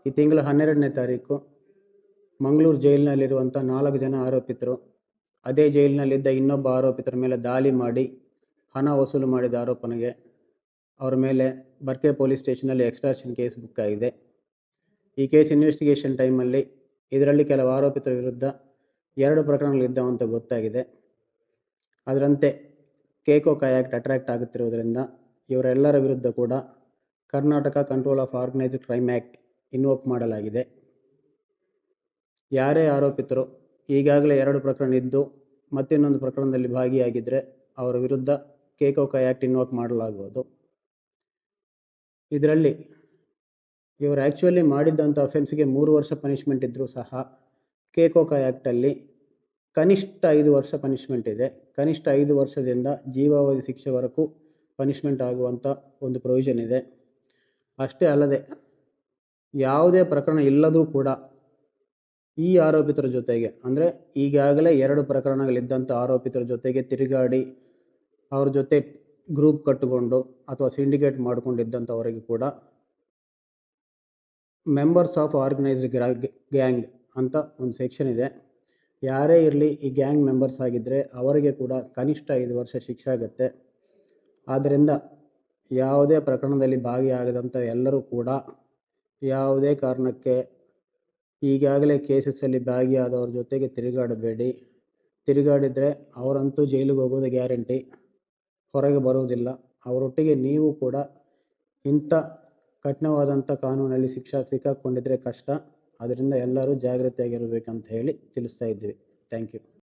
ಈ ತಿಂಗಳ 12ನೇ ತಾರೀಕು ಮಂಗಳೂರು ಜೈಲಿನಲ್ಲಿರುವಂಥ 4 ಜನ ಆರೋಪಿತರು ಅದೇ ಜೈಲಿನಲ್ಲಿದ್ದ ಇನ್ನೊಬ್ಬ ಆರೋಪಿತರ ಮೇಲೆ ದಾಳಿ ಮಾಡಿ ಹಣ ವಸೂಲು ಮಾಡಿದ ಆರೋಪನೆಗೆ ಅವರ ಮೇಲೆ ಬರ್ಕೆ ಪೊಲೀಸ್ ಸ್ಟೇಷನಲ್ಲಿ ಎಕ್ಸ್ಟಾರ್ಷನ್ ಕೇಸ್ ಬುಕ್ ಆಗಿದೆ. ಈ ಕೇಸ್ ಇನ್ವೆಸ್ಟಿಗೇಷನ್ ಟೈಮಲ್ಲಿ ಇದರಲ್ಲಿ ಕೆಲವು ಆರೋಪಿತರ ವಿರುದ್ಧ 2 ಪ್ರಕರಣಗಳಿದ್ದಾವೆ ಅಂತ ಗೊತ್ತಾಗಿದೆ. ಅದರಂತೆ ಕೇಕೋಕಾ ಆ್ಯಕ್ಟ್ ಅಟ್ರಾಕ್ಟ್ ಆಗುತ್ತಿರುವುದರಿಂದ ಇವರೆಲ್ಲರ ವಿರುದ್ಧ ಕೂಡ Karnataka control of organised crime act invoke ಮಾಡಲಾಗಿದೆ. ಯಾರೇ ಆರೋಪಿತರು ಈಗಾಗಲೇ 2 ಪ್ರಕರಣ ಇದ್ದು ಮತ್ತಿನ್ನೊಂದು ಪ್ರಕರಣದಲ್ಲಿ ಭಾಗಿಯಾಗಿದ್ದರೆ ಅವರ ವಿರುದ್ಧ ಕೇಕೋಕಾ ಆ್ಯಕ್ಟ್ ಇನ್ವೋಕ್ ಮಾಡಲಾಗುವುದು. ಇದರಲ್ಲಿ ಇವರು ಆ್ಯಕ್ಚುಲಿ ಮಾಡಿದ್ದಂಥ ಅಫೆನ್ಸ್ಗೆ 3 ವರ್ಷ ಪನಿಷ್ಮೆಂಟ್ ಇದ್ದರೂ ಸಹ ಕೇಕೋಕಾ ಆ್ಯಕ್ಟಲ್ಲಿ ಕನಿಷ್ಠ 5 ವರ್ಷ ಪನಿಷ್ಮೆಂಟ್ ಇದೆ. ಕನಿಷ್ಠ 5 ವರ್ಷದಿಂದ ಜೀವಾವಧಿ ಶಿಕ್ಷೆವರೆಗೂ ಪನಿಷ್ಮೆಂಟ್ ಆಗುವಂಥ ಒಂದು ಪ್ರೊವಿಷನ್ ಇದೆ. ಅಷ್ಟೇ ಅಲ್ಲದೆ ಯಾವುದೇ ಪ್ರಕರಣ ಇಲ್ಲದರೂ ಕೂಡ ಈ ಆರೋಪಿತರ ಜೊತೆಗೆ ಅಂದರೆ ಈಗಾಗಲೇ 2 ಪ್ರಕರಣಗಳಿದ್ದಂಥ ಆರೋಪಿತರ ಜೊತೆಗೆ ತಿರುಗಾಡಿ ಅವ್ರ ಜೊತೆ ಗ್ರೂಪ್ ಕಟ್ಟಿಕೊಂಡು ಅಥವಾ ಸಿಂಡಿಕೇಟ್ ಮಾಡಿಕೊಂಡಿದ್ದಂಥವರಿಗೆ ಕೂಡ ಮೆಂಬರ್ಸ್ ಆಫ್ ಆರ್ಗನೈಸ್ಡ್ ಗ್ಯಾಂಗ್ ಅಂತ ಒಂದು ಸೆಕ್ಷನ್ ಇದೆ. ಯಾರೇ ಇರಲಿ ಈ ಗ್ಯಾಂಗ್ ಮೆಂಬರ್ಸ್ ಆಗಿದ್ದರೆ ಅವರಿಗೆ ಕೂಡ ಕನಿಷ್ಠ 5 ವರ್ಷ ಶಿಕ್ಷೆ ಆಗುತ್ತೆ. ಆದ್ದರಿಂದ ಯಾವುದೇ ಪ್ರಕರಣದಲ್ಲಿ ಭಾಗಿಯಾಗದಂಥ ಎಲ್ಲರೂ ಕೂಡ ಯಾವುದೇ ಕಾರಣಕ್ಕೆ ಈಗಾಗಲೇ ಕೇಸಸ್ಸಲ್ಲಿ ಭಾಗಿಯಾದವ್ರ ಜೊತೆಗೆ ತಿರುಗಾಡಬೇಡಿ. ತಿರುಗಾಡಿದರೆ ಅವರಂತೂ ಜೈಲಿಗೆ ಹೋಗೋದು ಗ್ಯಾರಂಟಿ, ಹೊರಗೆ ಬರುವುದಿಲ್ಲ. ಅವರೊಟ್ಟಿಗೆ ನೀವು ಕೂಡ ಇಂಥ ಕಠಿಣವಾದಂಥ ಕಾನೂನಲ್ಲಿ ಸಿಕ್ಕಾಕ್ಕೊಂಡಿದ್ರೆ ಕಷ್ಟ. ಅದರಿಂದ ಎಲ್ಲರೂ ಜಾಗ್ರತೆಯಾಗಿರಬೇಕಂತ ಹೇಳಿ ತಿಳಿಸ್ತಾ ಇದ್ವಿ. Thank you.